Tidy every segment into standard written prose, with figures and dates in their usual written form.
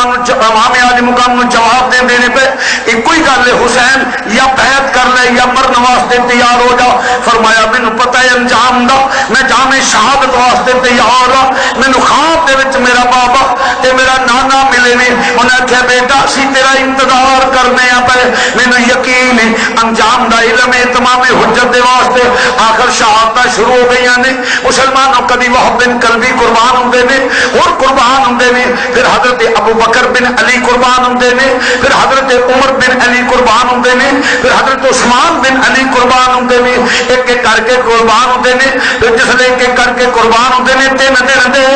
امام علی مقام جواب دے دینے پہ ایک کوئی گل ہے حسین یا بیعت کر لے یا مرن واسطے تیار ہو جا. فرمایا مینوں پتہ ہے انجام دا, میں جامع شہادت واسطے تیار ہاں. مینوں خواب دے وچ میرا بابا تے میرا نانا ملے نے, انہاں آکھیا بیٹا اسی تیرا انتظار کرنے آ پے, مینوں یقین ہے انجام دا علم ہے تمام حجت دے واسطے. آخر شہادت شروع ہو گئی نے. مسلمانوں کبھی وہب بن کلبی قربان ہوندے نے اور قربان ہوندے نے, پھر حضرت ابو بکر بن علی قربان ہوندے نے, پھر حضرت عمر بن علی قربان ہوندے نے, پھر حضرت عثمان بن علی قربان ہوندے نے. ایک ایک کر کے قربان ہوندے نے. پھر جس لے ایک ایک کر کے قربان ہوندے نے 3 دن دے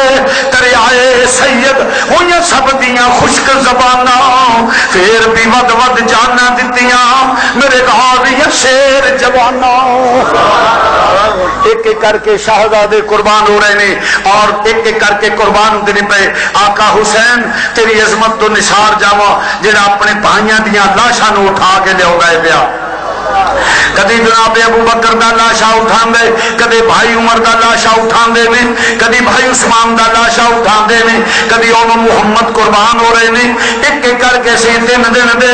دریائے سید ہوئیاں سب دیاں خشک زباناں, پھر بھی ود ود جانا دتیاں میرے غازی شیر جواناں. ایک ایک کر کے شہزادے قربان ہو رہے ہیں اور ایک ایک کر کے قربان ہوندے نے پے. آقا حسین تیری عظمت تو نثار جاواں جڑا اپنے بھائیاں دیاں لاشاں نو اٹھا کے لے گئے پیا. کدی جناب ابو بکر دا لاشا اٹھاندے, کدی بھائی عمر دا لاشا اٹھاندے نے, کدی بھائی عثمان دا لاشا اٹھاندے نے, کدی او محمد قربان ہو رہے نے. ایک ایک کر کے سی 3 دن دے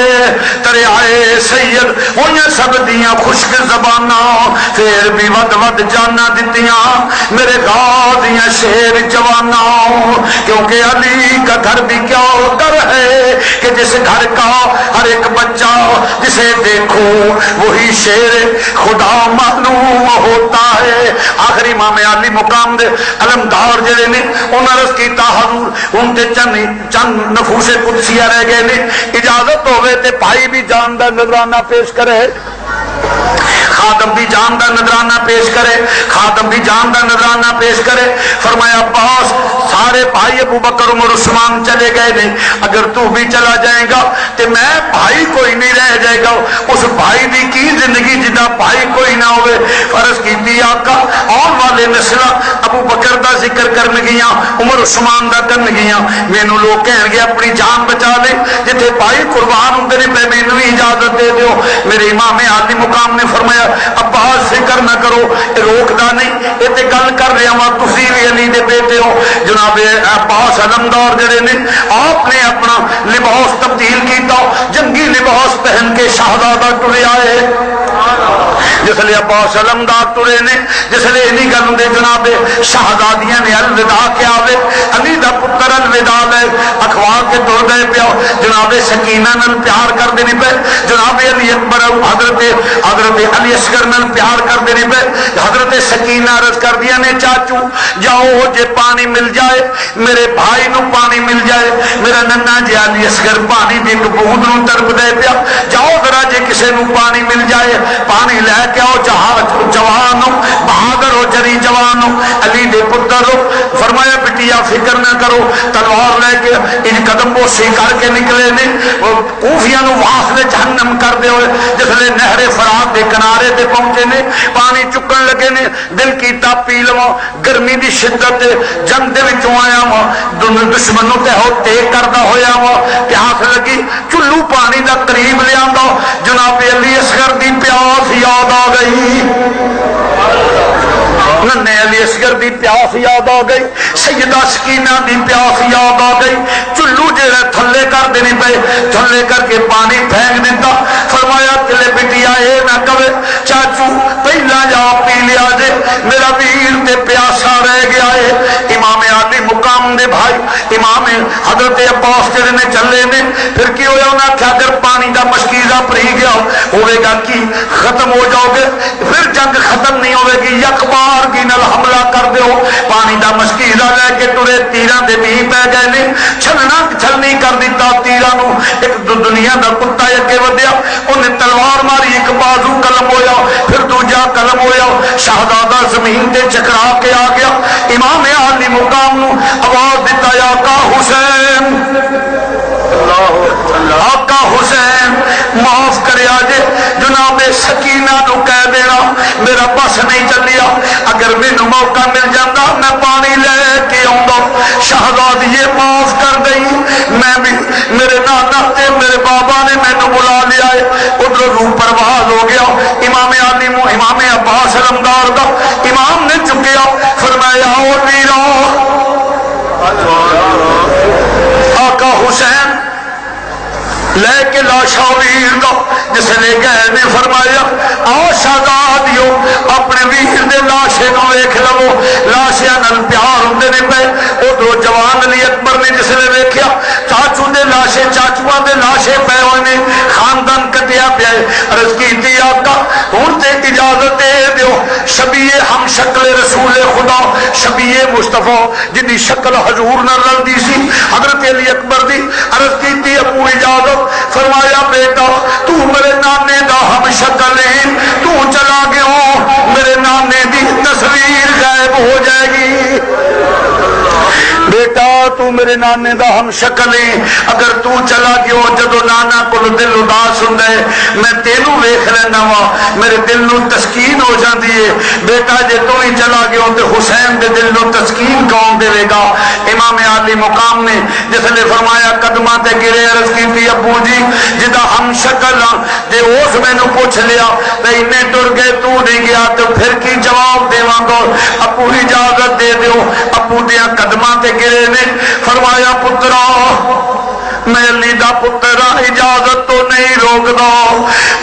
دریائے سید ہوئیاں سب دیاں خشک زباناں, پھر بھی ود ود جانا دتیاں میرے غازیاں شیر جواناں. کیونکہ علی کا گھر بھی کیا در ہے کہ جس گھر کا ہر ایک بچہ جسے دیکھو وہی شیر خدا معلوم ہوتا ہے. آخری امام علی مقام دے علمدار جڑے نے انہاں رس کیتا حضور ان تے چند نفوس قدسیہ رہ گئے نے. اجازت ہوئے تے بھائی بھی جان دا نذرانہ پیش کرے, خادم بھی جان دا نذرانہ پیش کرے, خادم بھی جان دا نذرانہ پیش کرے. فرمایا عباس سارے بھائی ابو بکر عمر عثمان چلے گئے نے, اگر تو بھی چلا جائے گا تے میں بھائی کوئی نہیں رہ جائے گا. اس بھائی دی کی زندگی جدا بھائی کوئی نہ ہوئے. فرض کیتی آقا آن والے نسل ابو بکر دا ذکر کرن گیاں, عمر عثمان دا کرن گیاں, مینوں لوگ کہن گے اپنی جان بچا لے جتھے بھائی قربان ہوندے نے پے مینوں اجازت دے دیو. میرے امام علی مقام نے فرمایا عباس فکر نہ کرو روکدا نہیں, اے تے گل کر رہا وا تسی بھی علی دے بیٹے ہو. جناب عباس علمدار جڑے نے آپ نے اپنا لباس تبدیل کیتا, جنگی لباس پہن کے شہزادہ ٹرے آئے. جس لئے عباس علمدار ٹرے نے, جس لئے انہی گل دے جناب شہزادیاں نے الوداع کیا وے, علی دا پتر الوداع لے اخوا کے ٹر گئے پیا. جناب سکینہ نال پیار کر دے پے, جناب علی اکبر حضرت علی اصغر نال پیار کر دے پے. حضرت سکینہ عرض کر دیا نے چاچو جاؤ جے پانی مل جائے میرے بھائی نو پانی مل جائے, میرا ننا جی علی اصغر پانی دی ایک بوند نو ترک دے پیا, جاؤ ذرا جے کسے نو پانی مل جائے پانی لے کے آؤ. جوان ہو بہادر ہو جری جوان ہو علی دے پتر ہو. فرمایا بٹیا فکر نہ کرو, تلوار لے کے ان قدم بوسی کر کے نکلے نے کوفیاں نو واصل جہنم کر دے ہوئے. جس لے نہر فرات دے کنارے تے پہنچے نے, پانی چکن لگے نے, دل کیتا پی لواں, گرمی دی شدت جنگ دے وچوں آیا وا, دشمنوں تے ہو تے کردا ہویا وا, پیاس لگی چلو پانی دا قریب لے آندا. جناب علی اصغر دی پیاس یاد آ گئی, ننے علی اصغر دی پیاس یاد آ گئی, سیدہ سکینہ دی پیاس یاد آ گئی. چلو جڑا تھلے کر دینے پے, تھلے کر کے پانی پھینک دیتا. فرمایا تلے بٹیا اے نہ کہے چاچو پہلا جا پی لیا جے, میرا ویر تے پیاسا رہ گیا ہے. امام علی مقام دے بھائی امام حضرت عباس جڑے نے چلے نے, پھر کی ہویا انہاں آکھیا اگر پانی دا مشکیزہ پری گیا ہوے گا کی ختم ہو جاؤ گے, پھر جنگ ختم نہیں ہوے گی, یک بار کی نال حملہ کر دیو. پانی دا مشکیزہ لے کے ٹرے, تیراں دے بھی پے گئے نے, چھلنا چھلنی کر دیتا تیراں نو. ایک دنیا دا کتا اگے ودیا, انہیں تلوار ماری, ایک بازو قلم ہویا, پھر دوجا قلم ہویا, شہزادہ زمین تے چکرا کے آ گیا. امام علی مقام نو آواز دیتا یا آقا حسین, آقا حسین معاف کریا جے, جناب سکینہ نو کہہ دینا میرا بس نہیں چلیا, اگر مینوں موقع مل جاتا میں پانی لے کے آؤں. شہزادی یہ معاف کر گئی, میں بھی میرے نانا تے میرے بابا نے مینوں بلا لیا ہے. ادھر روح پرواز ہو گیا. امام عباس علمدار دا امام نے چکیا, فرمایا او ویرا آقا حسین لے کے لاشا ویر دا جس نے گئے نے فرمایا آؤ شہزادیو اپنے ویر دے لاشے نو ویکھ لو لاشیاں نال پیار ہوندے نے پے ادھر جوان علی اکبر نے جس نے ویکھیا چاچو دے لاشے چاچواں دے لاشے پے ہوئے نے خاندان کٹیا پیا ہے عرض کیتی آقا ہن تے اجازت دے دیو شبیہ ہم شکل رسول خدا شبیہ مصطفیٰ جدی شکل حضور نال رلدی سی حضرت علی اکبر دی عرض کیتی ابو اجازت فرمایا بیٹا تو میرے نانے دا ہم شکل ہے تو چلا گیا میرے نانے دی تصویر غائب ہو جائے گی بیٹا تو میرے نانے دا ہم شکل ہے اگر تو چلا گیا جدو نانا کو دل اداس ہوندا ہے میں تینوں ویکھ لینا وا میرے دل نو تسکین ہو جاندی ہے بیٹا جے تو ہی چلا گیا تے حسین دے دل نو تسکین کون دے گا امام عالی مقام نے جس نے فرمایا قدماں تے گرے عرض کیتی ابو جی جدا ہم شکل جے اس مینوں پوچھ لیا تے اینے ٹر گئے تو نہیں گیا تو پھر کی جواب دیواں گا ابو اجازت دے دیو ابو دیاں قدماں تے گرے نے فرمایا پترا میں علی دا پترا اجازت تو نہیں روکدا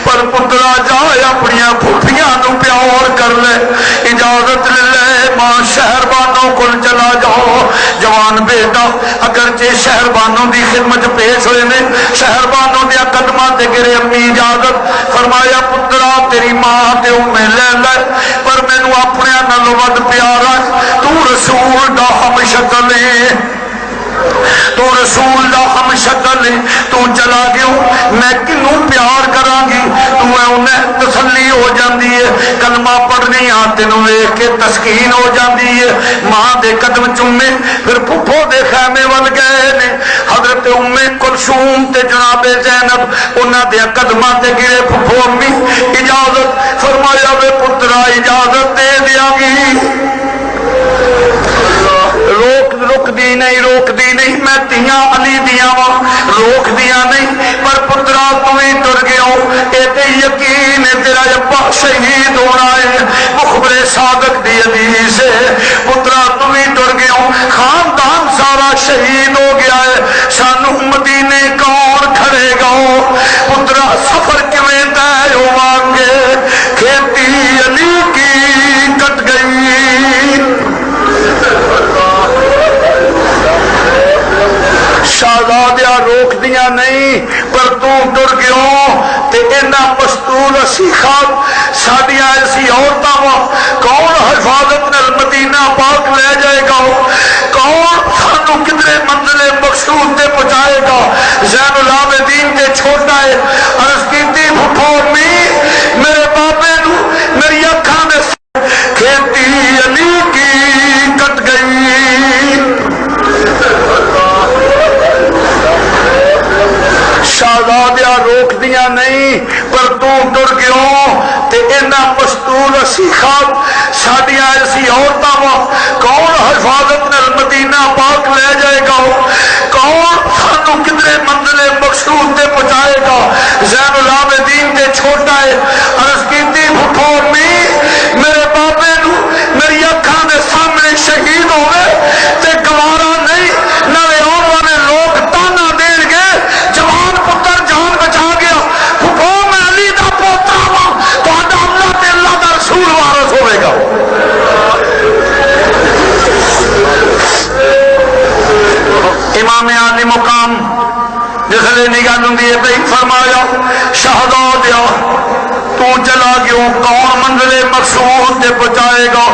پر پترا جا اپنی پھوپھیاں نو پیار کر لے اجازت لے لے ماں شہربانوں کو چلا جاؤ جوان بیٹا اگرچہ شہربانوں دی خدمت پیش ہوئے نے شہربانوں دیا قدماں تے گرے امی اجازت فرمایا پترا تیری ماں تے میں لے لے پر مینوں اپنے نال ود پیارا تو رسول دا ہم شکل ہے تو رسول دا ہم شکل تو چلا گیا میں کنوں پیار کراں گی تو انہیں تسلی ہو جاندی ہے کلمہ پڑھنی آ تینوں ویکھ کے تسکین ہو جاندی ہے ماں دے قدم چومے پھر پھپھو دے خیمے ول گئے نے حضرت ام کلثوم تے جناب زینب انہاں دے قدماں تے گرے پھپھو امی اجازت فرمایا وے پترا اجازت دے دیاں گی روک دی نہیں میں تیاں علی دیاں وا روک دیا نہیں پر پترا تو ہی تر گیا اے تے یقین ہے تیرا ابا شہید ہونا ہے مخبر صادق دی حدیث ہے پترا تو ہی تر گیا خاندان سارا شہید ہو گیا ہے سانو مدینے کون کھڑے گا پترا سفر کیویں طے ہوواں گے کھیتی علی کی کٹ گئی شہزادیاں روک دیا نہیں پر تو ٹر گیا تے اینا مستور اسی خواب ساڈیاں ایسی عورتاں وا کون حفاظت نال مدینہ پاک لے جائے گا کون سانو کدھرے منزل مقصود تے پہنچائے گا زین العابدین تے چھوٹا ہے عرض کیتی پھپھو امی میرے بابے نو میری اکھاں دے کھیتی علی کی کٹ گئی شہزادیاں روک دیا نہیں پر تو ٹر گیا تے اینا مستور اسی خواب ساڈیاں ایسی عورتاں وا کون حفاظت نال مدینہ پاک لے جائے گا کون سانو کدھرے منزل مقصود تے پہنچائے گا زین العابدین تے چھوٹا ہے عرض کیتی پھپھو امی میرے بابے نو میری اکھاں دے سامنے شہید ہوئے تے گوارا نہیں نالے آن والے لوگ تانا دین گے جوان پتر جان بچا گیا پھپھو میں علی دا پوترا وا تہاڈا اللہ تے اللہ دا رسول وارث ہوے گا امام عالی مقام جس نے نگاہ دی پہ فرمایا شہزادیاں تو چلا گیا کون منزل مقصود تے پہنچائے گا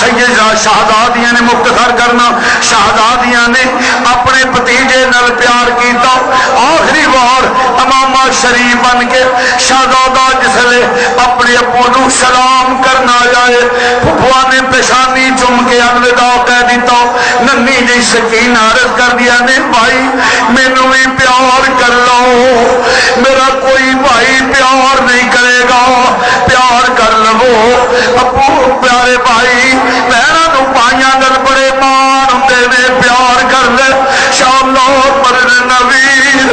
سیدہ شہزادیاں نے مختصر کرنا شہزادیاں نے اپنے بھتیجے نال پیار کیتا آخری بار امامہ شریف بن کے شہزادہ جسلے اپنے ابو نو سلام کرنا جائے پھپھوا نے پیشانی چم کے الوداع کہہ دیتا ننھی جی سکینہ عرض کر دیا نے بھائی مینوں بھی پیار کر لو میرا کوئی بھائی پیار نہیں کرے گا پیار کر لو ابو پیارے بھائی بہناں نو پائیاں گل بڑے مان ہوندے نے پیار کر لے شاہ اللہ پر نویر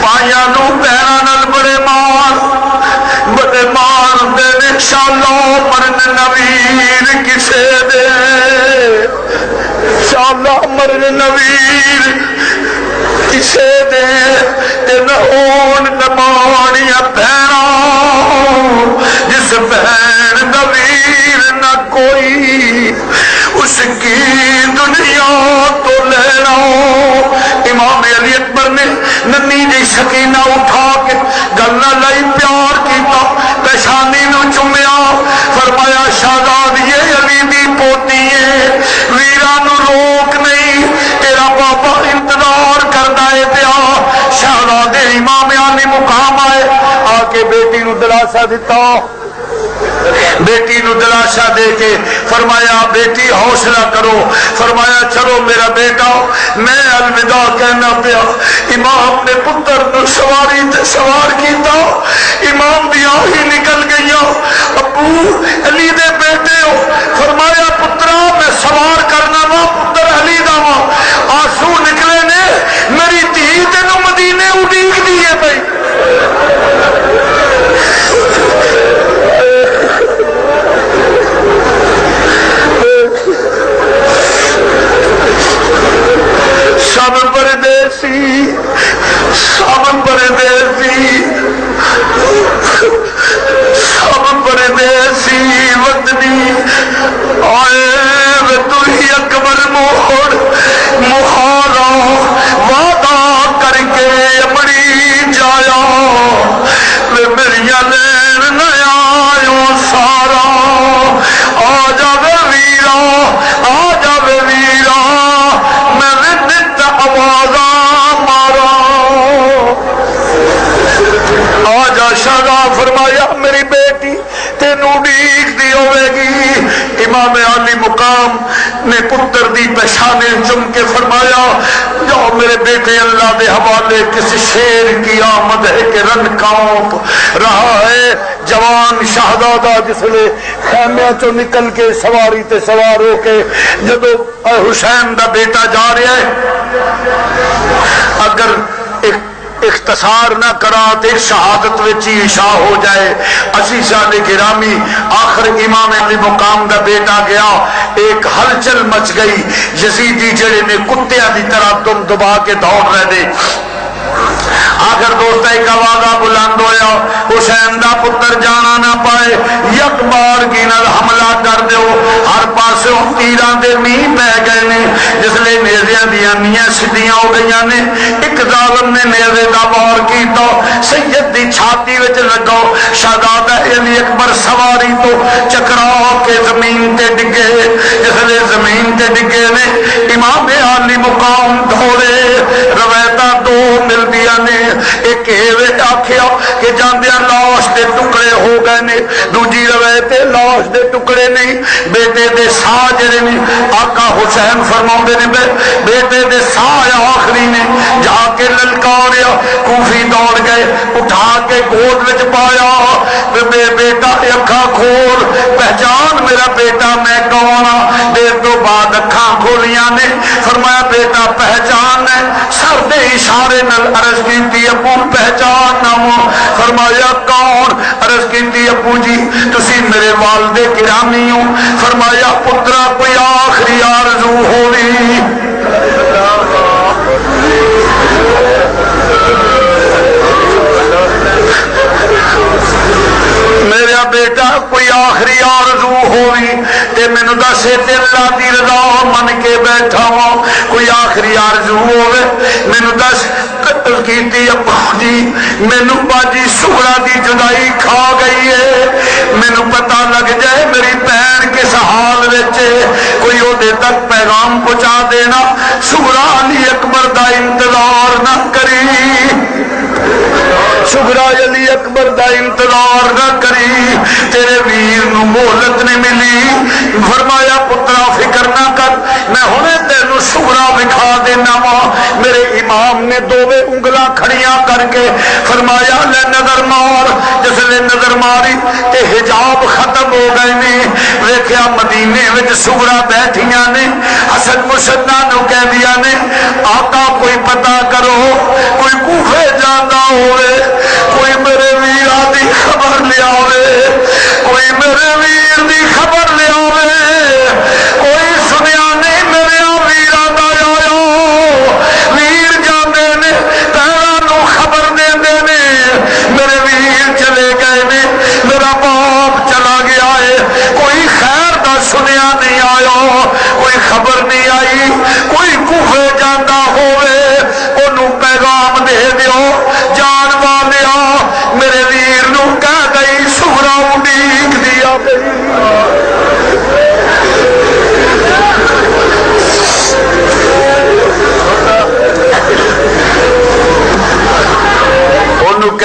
پائیاں نو بہناں نال بڑے مان ہوندے نے شاہ اللہ پتر نویر کسے دے نہ ہون نمانیاں بہنا جس بہن نویر نہ کوئی اس کی دنیا تو لینا. امام علی اکبر نے ننی جی سکینہ اٹھا کے گلہ لائی پیار کیتا پیشانی نو چومیا فرمایا شہزادی علی دی پوتی ہے ویرانو روک نہیں تیرا بابا انتظار کردا ہے پیا. شہزادے امام علی مقام آئے آ کے بیٹی نو دلاسا دیتا بیٹی نو دلاسا دے کے فرمایا بیٹی حوصلہ کرو. فرمایا چلو میرا بیٹا میں الوداع کہنا پیا. امام نے پتر نو سواری تے سوار کیتا امام دی آہی نکل گئی ابو علی دے بیٹے ہو. فرمایا پترا میں سوار کرنا وا پتر علی دا وا آنسو نکلے نے میری دھی تینوں مدینے اڈیک دی ہے بھائی. سب پردیسی سب پردیسی سب پردیسی وطنی آئے وے تو ہی اکبر موڑ مہارا وعدہ کر کے اپنی جایا وے میری لین نیا سارا آ جاوے ویرا آ جاوے ویرا مارا آجا شاگا فرمایا میری بیٹی تینوں ڈیک دی ہوئے گی. امام علی مقام نے پتر دی پیشانے چم کے فرمایا جاؤ میرے بیٹے اللہ دے حوالے کسی شیر کی آمد ہے کہ رن کانپ رہا ہے. جوان شہزادہ جس نے خیمیاں چو نکل کے سواری تے سوار ہو کے جدو حسین دا بیٹا جا رہا ہے اگر اختصار نہ کرا تو شہادت وچ ہی عشاء ہو جائے. اسی سال گرامی آخر امام علی مقام دا بیٹا گیا ایک ہلچل مچ گئی. یزیدی جڑے نے کتیاں دی طرح تم دبا کے دوڑ رہے دے. آخر دوست ایک آوازہ بلند ہویا حسین دا پتر جانا نہ پائے یک بار کی نال حملہ کر دیو. ہر پاسے تیران دے مین بہ گئے نے جس لئے نیزیاں دیا نیاں سدیاں ہو گئیاں نے. ایک ظالم نے نیزے دا وار کیتا سید دی چھاتی وچ لگاؤ. شہزادہ علی اکبر سواری تو چکرا کے زمین تے ڈگے. جس لئے زمین تے ڈگے نے امام علی مقام دھوڑے روایتاں دو مل دیا نے. ایک آخیا کہ جاندیا لاش دے ٹکڑے ہو گئے نے. دوجی روایت لاش دے ٹکڑے نہیں بیٹے دے سا جڑے نے آقا حسین فرماؤندے نے بیٹے دے سا آخری نے جا کے للکاریا. کوفی دوڑ گئے اٹھا کے گود وچ پایا بے بیٹا اکھاں کھول پہچان میرا بیٹا میں کون ہاں. دیر تو بعد اکھاں کھولیاں نے فرمایا بیٹا پہچان ہے. سر دے اشارے نال عرض کی ابو پہچان نہ ہو. فرمایا کون؟ عرض کی ابو جی تسی میرے والد گرامی ہو. فرمایا پترا کوئی آخری آرزو ہوئی میرا بیٹا کوئی آخری آرزو ہوئی تے مینوں دسے تے اللہ دی رضا من کے بیٹھا ہوں. کوئی آخری آرزو ہوے مینوں دس. قتل کیتی ابو جی مینوں باجی سغرا دی جدائی کھا گئی ہے. مینوں پتہ لگ جائے میری بہن کس حال وچ کوئی اودے تک پیغام پہنچا دینا. سغرا علی اکبر دا انتظار نہ کری. سغرا علی اکبر دا انتظار نہ کری. تیرے ویر نو مہلت نہیں ملی. فرمایا پترا فکر نہ کر میں ہنے تینوں سغرا دکھا دینا وا. میرے امام نے دوویں انگلاں کھڑیاں کر کے فرمایا لے نظر مار. جس نے نظر ماری تے حجاب ختم ہو گئے نے. ویکھیا مدینے وچ سغرا بیٹھیاں نے. حسن مشدہ نو کہہ دیا نے آقا کوئی پتہ کرو کوئی کوفے جاتا ہوئے کوئی میرے ویرا دی خبر لیا کوئی میرے ویر دی خبر لیا کوئی سنیا نہیں میرے ویرا دا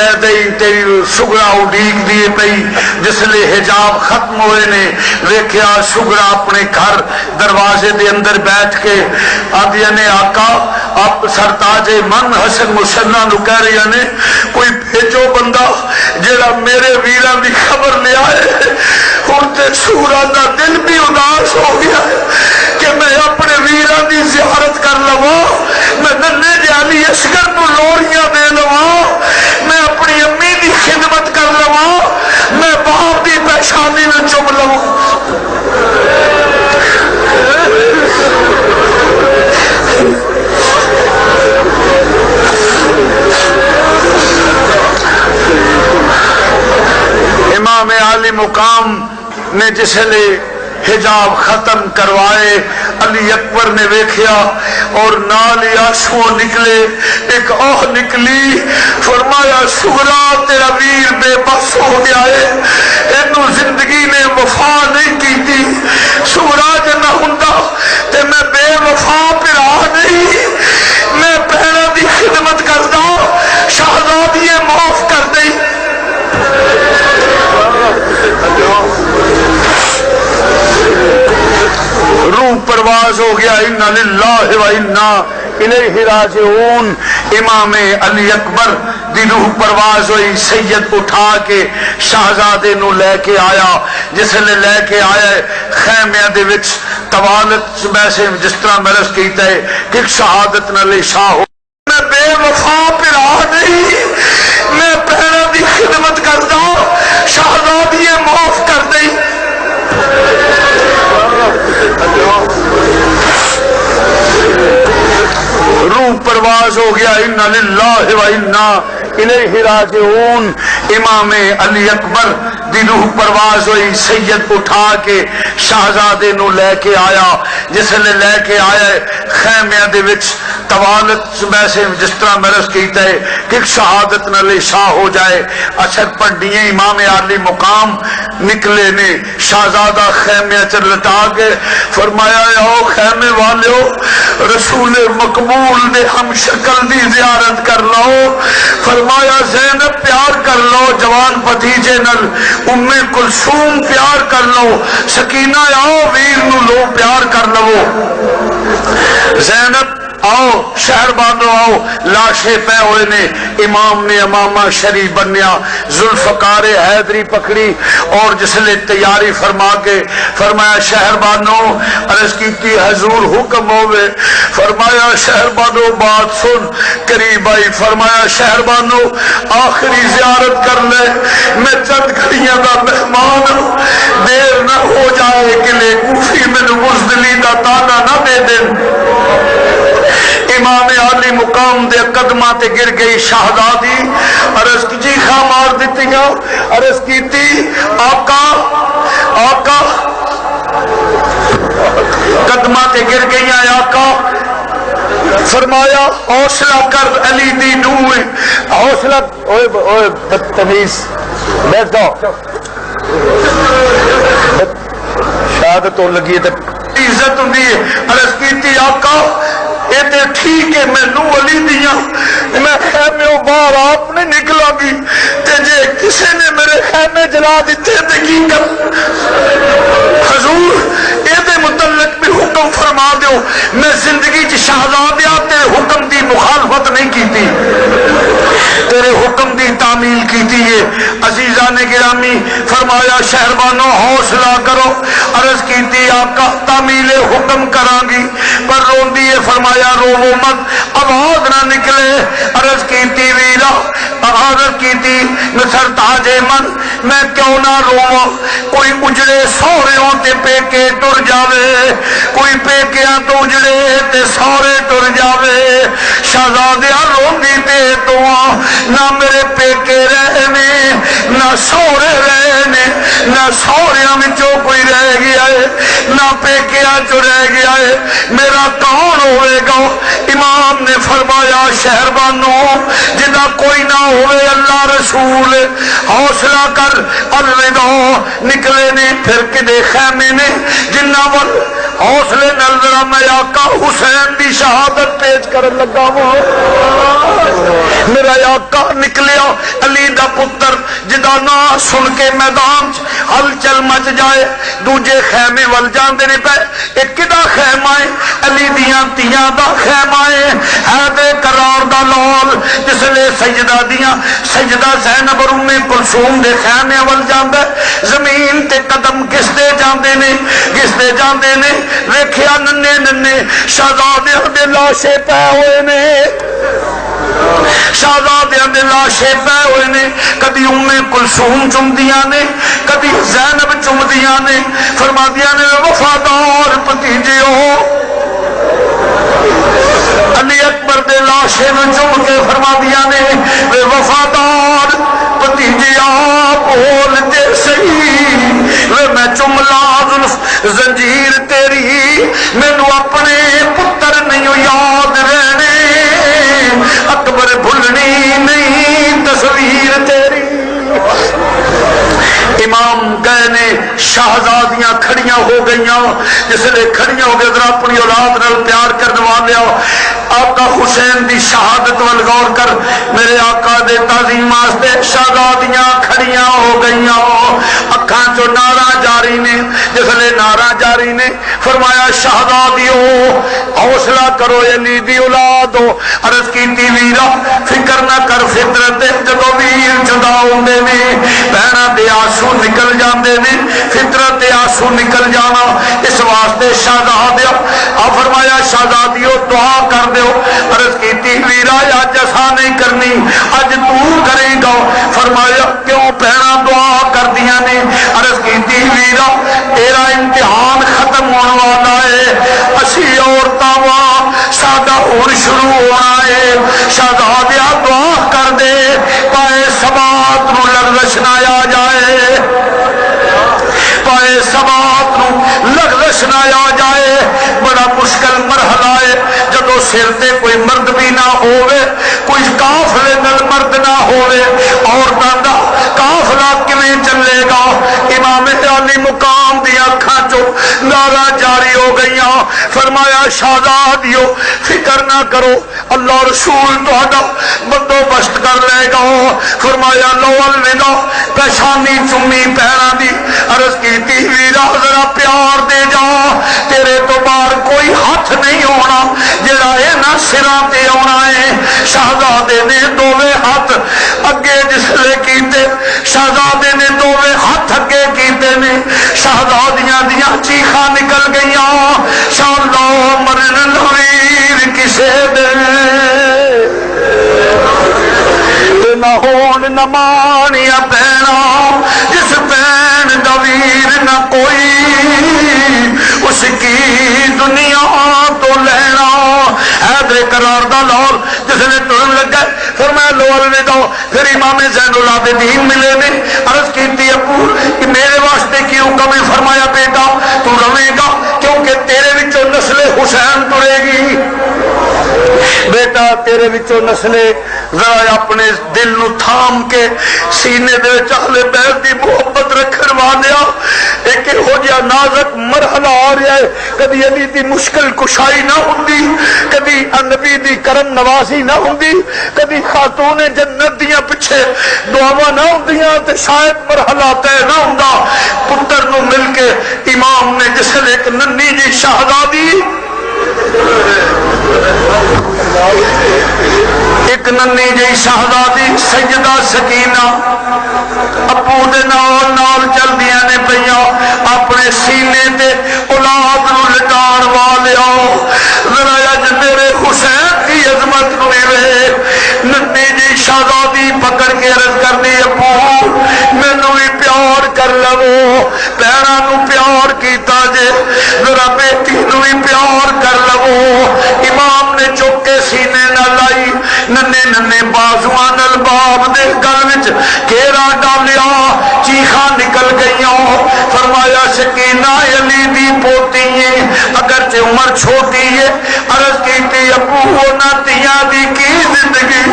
کہہ دئی تیری سگرا اڈیک دیے پئی جس لئے حجاب ختم ہوئے نے ویکھیا سگرا اپنے گھر دروازے دے اندر بیٹھ کے آدیا نے آقا آپ سرتاج من حسن مسنہ نو کہہ رہی نے کوئی بھیجو بندہ جڑا میرے ویران دی خبر لے آئے ہن تے سورا دا دل بھی اداس ہو گیا کہ میں اپنے ویران دی زیارت کر لواں میں ننے جالی اصغر نو لوڑیاں دے لواں میں اپنی امی دی خدمت کر لواں میں باپ دی پیشانی میں چم لواں امام عالی مقام نے جس لئے حجاب ختم کروائے علی اکبر نے ویکھیا اور نال آنسو نکلے ایک اوہ نکلی فرمایا سغرا تیرا ویر بے بس ہو گیا ہے انہوں زندگی نے وفا نہیں کی تھی سغرا جنہ ہندہ تے میں بے وفا پر آ نہیں میں پہنا دی خدمت کردہ شہزادی معاف کر دی روح پرواز ہو گیا انا للہ و انا الیہ راجعون امام علی اکبر دی روح پرواز ہوئی سید اٹھا کے شہزادے نو لے کے آیا جس نے لے کے آیا خیمے دے وچ طوالت ویسے جس طرح مرض کیتا ہے کہ شہادت نہ لے شاہ ہو میں بے وفا پر آ نہیں میں پہنا دی خدمت کردہ شہزادی معاف کر دی روح پرواز ہو گیا انا للہ و انا الیہ راجعون امام علی اکبر دی روح پرواز ہوئی سید اٹھا کے شہزادے نو لے کے آیا جس نے لے کے آیا خیمے دے وچ طوالت ویسے جس طرح مرض کیتا ہے کہ شہادت نہ لے شاہ ہو جائے اشد پڑھیے امام عالی مقام نکلے نے شہزادہ خیمے چر لٹا کے فرمایا او خیمے والیو رسول مقبول دے ہم شکل دی زیارت کر لو فرمایا زینب پیار کر لو جوان بھتیجے نل ام کلثوم پیار کر لو سکینہ آؤ ویر نو لو پیار کر لو زینب آؤ شہر بانو آؤ لاشے پہ ہوئے نے امام نے امامہ شریف بنیا ذوالفقار حیدری پکڑی اور جس نے تیاری فرما کے فرمایا شہر بانو عرض کی تھی حضور حکم ہوئے فرمایا شہر بانو بات سن قریب آئی فرمایا شہر بانو آخری زیارت کر لے میں چند گھڑیاں دا مہمان ہوں دیر نہ ہو جائے کہ لے کوفی میں بزدلی دا تانا نہ دے دیں امام عالی مقام دے قدمہ تے گر گئی شہزادی عرض کی جی خواہ مار دیتی گا عرض کی تھی آقا آقا قدمہ تے گر گئی ہیں آقا فرمایا حوصلہ کر علی دی نوے حوصلہ اوے بدتمیز بیٹھ جاؤ شہادت تو لگی ہے عزت ہوں دی عرض کی تھی آقا یہ ٹھیک ہے میں نو علی دیا میں خیمے باہر آپ نے نکلا بھی تے جے کسی نے میرے خیمے جلا دیتے تے کی کر حضور یہ متعلق بھی حکم فرما دیو میں زندگی چ شہزادیاں تیرے حکم دی مخالفت نہیں کی تھی تیرے حکم دی تعمیل کی تھی عزیزان گرامی فرمایا شہربانو حوصلہ کرو عرض کی تھی آقا تعمیل حکم کران گی پر رون دیے فرمایا رو مت آواز نہ نکلے عرض کی تھی ویرا عرض کی تھی نصر تاج من میں کیوں نہ رو کوئی اجڑے سوروں تے پیکے ٹر جاوے کوئی پیکیاں تو اجڑے تے سورے ٹر جاوے شہزادیاں روندی تے تو نہ میرے پیکے رہنے نہ سورے رہنے نہ سوریاں وچوں کوئی رہ گیا ہے نہ پیکیاں چ رہ گیا ہے میرا کون ہوئے گا امام نے فرمایا شہربانو جدا کوئی نہ ہوئے اللہ رسول حوصلہ کر الوداع نکلے نے پھر کدے خیمے نے جنہ ول حوصلے نال ذرا میں آقا حسین دی شہادت پیش کرن لگا ہوں. میرا آقا نکلیا علی دا پتر جدا نام سن کے میدان ہلچل مچ جائے. دوجے خیمے ول جاندے نے پے. ایک کدا خیمہ ہے؟ علی دیاں تیاں دا خیمہ ہے. حیدر کرار دا لال جس لے سجدہ دیاں سجدہ زینب اور ام کلثوم دے خیمے ول جاندا. زمین تے قدم گھسدے جاندے نے گھسدے جاندے نے. ویکھیا ننے ننے شہزادیاں دے لاشے پے ہوئے نے. شہزادیاں دے لاشے پے ہوئے نے. کدی ام کلثوم چمدیاں نے کدی زینب چمدیاں نے. فرمادیاں نے وفادار بھتیجے ہو. علی اکبر دے لاشے میں چم کے فرمادیاں نے وے وفادار بھتیجے بول دے صحیح وے میں چملا زلف زنجیر تیری مینو اپنے پتر نہیں یاد رہنے. اکبر بھولنی نہیں تصویر تیری. امام گئے نے شہزادیاں کھڑیاں ہو گئیاں. جس لئے کھڑیاں ہو گئے ذرا اپنی اولاد نال پیار کرنے والے آقا حسین دی شہادت وال غور کر. میرے آقا دے تعظیم واسطے شہزادیاں کھڑیاں ہو گئیاں. اکھاں چو نعرہ جاری نے. جس لئے نعرہ جاری نے فرمایا شہزادیو حوصلہ کرو علی دی اولاد ہو. عرض کیتی ویرا فکر نہ کر فطرت جدو ویر جدا ہوندے نے بہنا دے آنسو نکل جاندے نے. فطرت آنسو نکل جانا اس واسطے شہزادیو فرمایا شہزادیو دعا کر دیو. عرض کیتی ویرا اج اساں نہیں کرنی اج تو کرے گا. فرمایا کیوں بہنا دعا کر دیاں نے. عرض کیتی ویرا تیرا امتحان ختم ہونے والا ہے. اسی عورتاں وا ساڈا ہون شروع ہونا ہے. شہزادیا دعا کر دے پائے سبات نو لغزش نہ آ جائے. پائے سبات نو لغزش نہ آ جائے. بڑا مشکل مرحلہ ہے جدو سر تے کوئی مرد بھی نہ ہوئے کوئی قافلے نال مرد نہ ہوئے. عورتاں دا قافلہ کیویں چلے گا. امام علی مقام دی اکھاں چو نعرہ جاری ہو گئیاں. فرمایا شہزادیو فکر نہ کرو اللہ رسول تہاڈا بندوبست کر لے گا. فرمایا لو الوداع پیشانی چمی پیراں دی. عرض کیتی ویرا ذرا پیار دے جا تیرے تو باہر کوئی ہاتھ نہیں ہونا جڑا اے نہ سراں تے آنا ہے. شہزادے نے دوویں ہاتھ اگے جس لے کیتے شہزادے نے دوویں ہاتھ اگے کیتے نے. شہزادیاں دیاں چیخاں نکل گئیاں. شالا مرن لویر کسے دے نہ ہون نہ مانیا پینا جس پین دا ویر نہ کوئی اس کی دنیا تو لینا. حیدر کرار دا لال جس نے ٹرن لگا فرمایا لو الوداع. پھر امام زین العابدین ملے نے. عرض کیتی ابو کہ میرے واسطے کی حکم ہے. فرمایا بیٹا تو رہے گا کیونکہ تیرے وچوں نسل حسین ٹرے گی. بیٹا تیرے وچوں نسل ذرا اپنے دل نو تھام کے سینے دے اہل بیت دی محبت رکھن والیا. ایک ہو جا نازک مرحلہ آ رہا ہے. کبھی علی دی مشکل کشائی نہ ہوندی کبھی نبی دی کرم نوازی نہ ہوندی کبھی خاتون جنت دیاں پیچھے دعاواں نہ ہوندیاں تے شاید مرحلہ طے نہ ہوندا. پتر نو مل کے امام نے جس نے ایک ننی جی شہزادی ایک ننی جی شہزادی سیدہ سکینہ ابو دے نال نال چلدیاں نے پئیاں اپنے سینے تے اولاد نو لٹان والیا. ذرا اج میرے حسین کی عظمت نو ویکھ. ننی جی شہزادی پکڑ کے عرض کرنی ابو مینوں بھی پیار کر لو. پیراں نو پیار کیتا جے ذرا بیٹی نو بھی پیار کر لو. امام نے چک کے سینے نہ لائی. ننے ننے بازواں نال باب دے گل وچ گھیرا ڈالیا. چیخاں نکل گئیاں. فرمایا سکینہ علی دی پوتی ہے اگرچہ عمر چھوٹی ہے. عرض کیتی ابو انہاں تیاں دی کی زندگی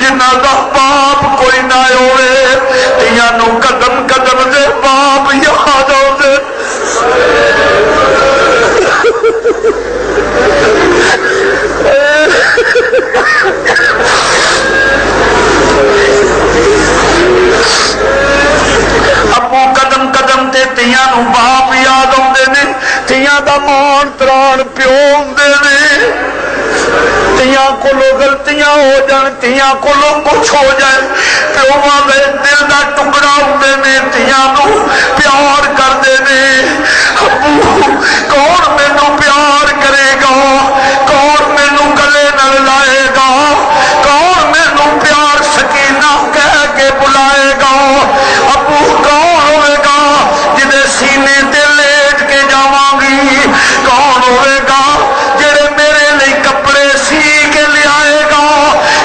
جنہاں دا باپ کوئی نہ ہوئے. تیاں نو قدم قدم دے باپ یاد آؤندے. جان پیو ہوندے نے تیاں کولو غلطیاں ہو جان تیاں کولو کچھ ہو جائے پیواں دے دل دا ٹکڑا ہوندے نے تیاں نو پیار کردے نے ابو کون مینوں پیار کرے گا کون مینوں گلے نال لائے گا کون مینوں پیار سکینہ کہہ کے بلائے گا ابو کون ہوئے گا جدے سینے تے لیٹ کے جاواں گی کون ہوئے گا جڑے میرے لئی کپڑے سی کے لے آئے گا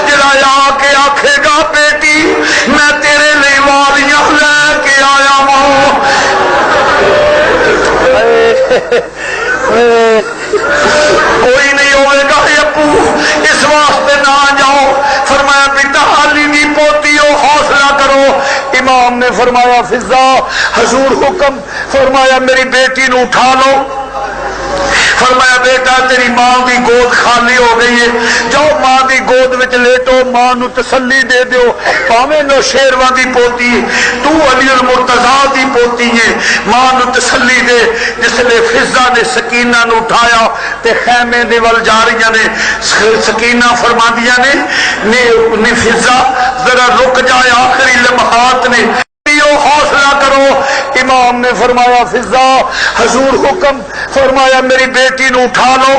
جڑا آ کے آکھے گا بیٹی میں تیرے لئی والیاں لے کے آیا ہوں کوئی نہیں ہوئے گا ابو اس واسطے نہ جاؤ فرمایا بیٹا علی دی پوتی ہو حوصلہ کرو امام نے فرمایا فضا حضور حکم فرمایا میری بیٹی نو اٹھا لو فرمایا بیٹا تیری ماں دی گود خالی ہو گئی ہے جاؤ ماں دی گود وچ لیٹو ماں نو تسلی دے دیو پاویں نو شیرواں دی پوتی تو علی المرتضی دی پوتی ہے ماں نو تسلی دے جس نے فضا نے سکینہ نو اٹھایا تے خیمے دے ول جا رہی نے سکینہ فرماندیاں نے فضا ذرا رک جائے آخری لمحات نے حوصلہ کرو امام نے فرمایا فضا حضور حکم فرمایا میری بیٹی نو اٹھا لو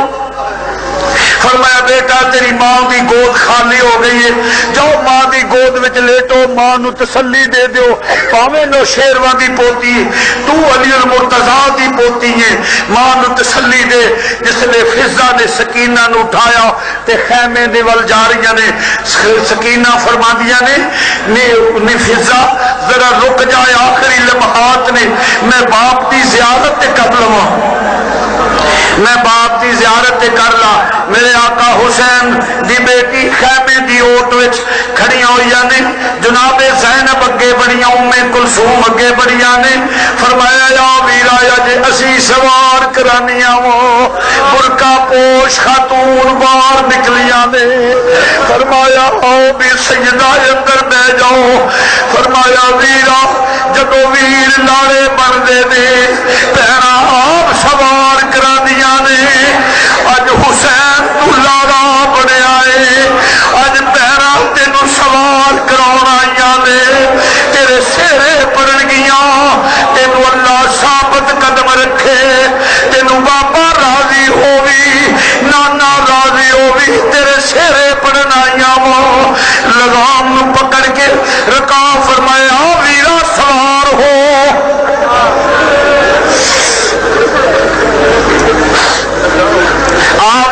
فرمایا بیٹا تیری ماں دی گود خالی ہو گئی ہے جاؤ ماں دی گود وچ لیٹو ماں نو تسلی دے دیو پاویں نو شیرواں دی پوتی تو علی المرتضی دی پوتی ہے ماں نو تسلی دے جس نے فضا نے سکینہ نو اٹھایا تے خیمے دے ول جا رہی نے سکینہ فرماندیاں نے فضا ذرا رک جائے آخری لمحات نے میں باپ دی زیارت تے کر لواں میں باپ دی زیارت کر لا میرے آقا حسین دی بیٹی خیمے دی اوٹ وچ کھڑیاں ہوئیاں نے جناب زینب اگے بڑیاں ام کلثوم اگے بڑیاں نے فرمایا یا ویرا اج اسی سوار کرانیاں وا برقع پوش خاتون باہر نکلیاں نے فرمایا آؤ بھی سجدہ اندر بیٹھ جاؤ فرمایا ویرا جدو ویر لاڑے بن دے نے پیرا آپ سوار کرا دیا نے اج حسین تو لاڑا بنیا ہے اج پیرا تینوں سوار کراؤن آئیاں نے تیرے سہرے پڑن گیاں تینوں اللہ ثابت قدم رکھے تینوں بابا راضی ہووی نانا راضی ہووی تیرے سہرے پڑن آئیاں وا لگام نو پکڑ کے رکا فرمایا ویرا سوار ہو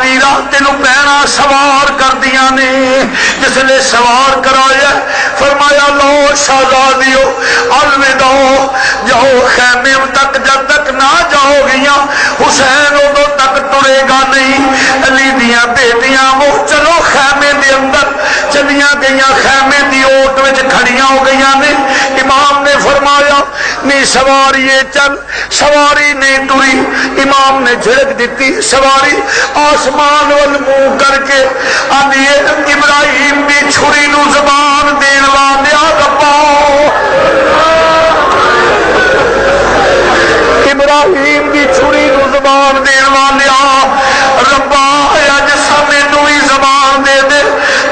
ویرا تینوں پیرا سوار کر دیا نے جس نے سوار کرایا فرمایا لو شہزادیو الوداع جاؤ خیمے تک جب تک نہ جاؤ گیاں حسین ادو تک ٹرے گا نہیں علی دیاں بیٹیاں وہ چلو خیمے دے اندر چلیاں گئیاں خیمے دی اوٹ وچ کھڑیاں ہو گئیاں نے امام نے فرمایا نہیں سواری چل سواری نہیں ٹری امام نے جھڑک دیتی سواری آسمان وال منہ کر کے آدھی ابراہیم دی چھری نو زبان دین والیا ربا ابراہیم دی چھری نو زبان دین والیا ربا اج سمینوں ہی زبان دے دے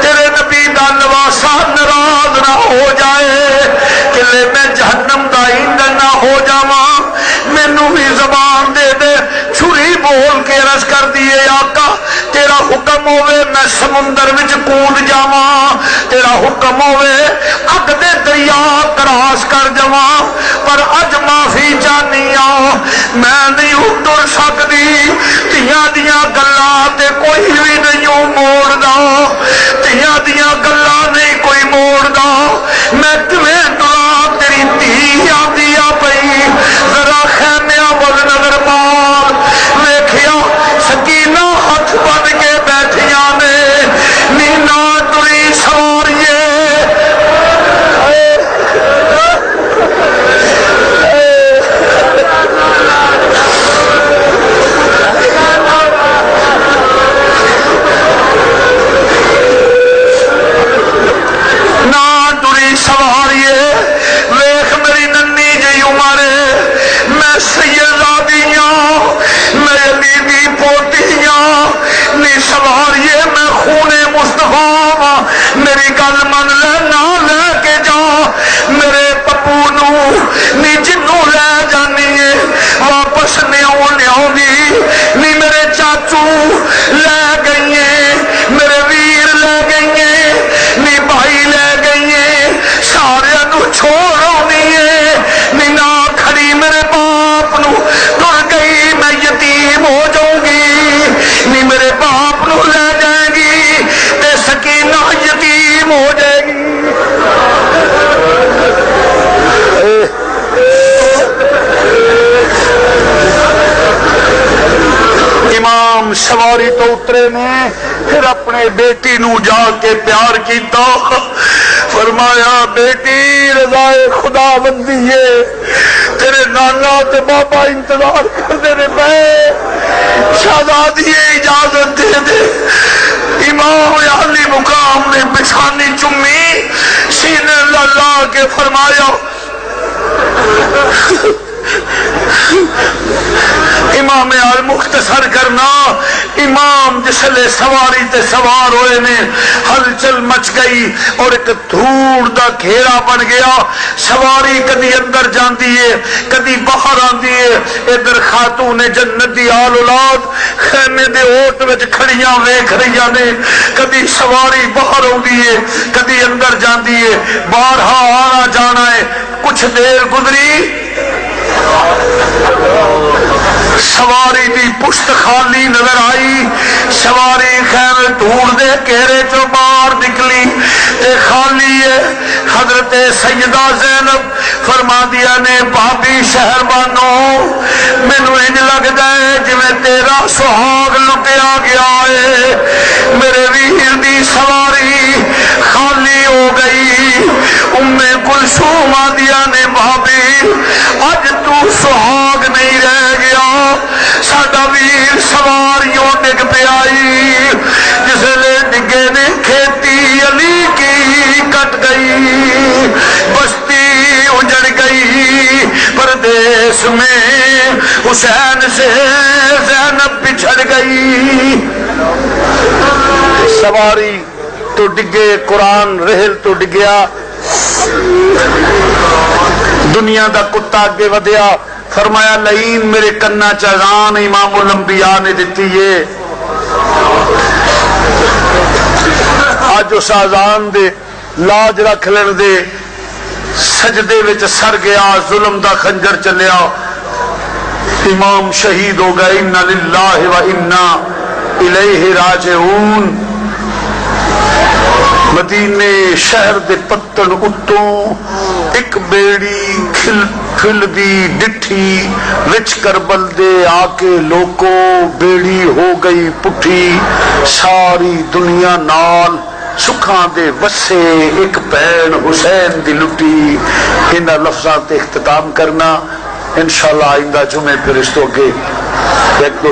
تیرے نبی دا نواسا ناراض نہ ہو جائے کہ میں جہنم دا ایندھن نہ ہو جاواں مینوں بھی زبان دے دے چھری بول کے عرض کر دیے آقا تیرا حکم ہوئے میں سمندر وچ کود جاواں تیرا حکم ہوئے اگ دے دریا کراس کر جاواں پر اج معافی چاہنی آ میں نہیں ٹر سکدی تیاں دیاں گلاں تے کوئی بھی نہیں موڑدا تیاں دیاں گلاں نہیں کوئی موڑدا میں کیویں ٹراں تیری دھی آندی آ پئی ذرا خیمیاں ول نظر مار ویکھیا سکینہ ہاتھ بن کے بیٹھیاں نے نینا ٹری سواریے چھوڑ آنی ہے نینا کھڑی میرے باپ نو ٹر گئی میں یتیم ہو جاؤں گی نی میرے باپ نو لے جائے گی تے سکینہ یتیم ہو جائے گی امام سواری تو اترے نے پھر اپنے بیٹی نو جا کے پیار کیتا فرمایا بیٹی رضائے خدا بندی ہے تیرے نانا تے بابا انتظار کر دے رہے میں شہزادی اجازت دے دے امام عالی مقام نے بچھانی چمی سینے لا کے فرمایا امام مختصر کرنا امام جسلے سواری تے سوار ہوئے نے ہلچل مچ گئی اور ایک دھوڑ دا گھیرا بن گیا سواری کدی اندر جاندی ہے کدی باہر آندی ہے ادھر خاتون جنت دی آل اولاد خیمے دے اوٹ وچ کھڑیاں ویکھ رہیاں نے کدی سواری باہر آندی ہے کدی اندر جاندی ہے بارہا آنا جانا ہے کچھ دیر گزری سواری دی پشت خالی نظر آئی سواری خیر دھوڑ دے گھیرے چو باہر نکلی تے خالی ہے حضرت سیدہ زینب فرما دیا نے بھابی شہر بانو مینو انج لگدا ہے جویں تیرا سہاگ لٹیا گیا ہے میرے ویر دی سواری خالی ہو گئی ام کلثوم آدیا نے بھابی اج تو سہاگ نہیں رہ گیا ساڈا ویر سواریوں ڈگ پیائی جس لے ڈگے نے کھیتی علی کی کٹ گئی بستی اجڑ گئی پردیس میں حسین سے زینب بچھڑ گئی سواری تو ڈگے قرآن رحل تو ڈگیا دنیا دا کتا اگے ودیا فرمایا لئین میرے کنا چاغان امام الانبیاء نے دیتی ہے آج اس آزان دے لاج رکھ لین دے سجدے وچ سر گیا ظلم دا خنجر چلیا امام شہید ہو گئے انا للہ و انا الیہ راجعون مدینے شہر دے پتن اتوں ایک بیڑی کھل دی ڈٹھی وچ کربل دے آکے لوکو بیڑی ہو گئی پٹھی ساری دنیا نال سکھاں دے وسے ایک بین حسین دی لٹی انہاں لفظاں تے اختتام کرنا انشاءاللہ آئندہ جمعے پھر اس تو گے ایک دو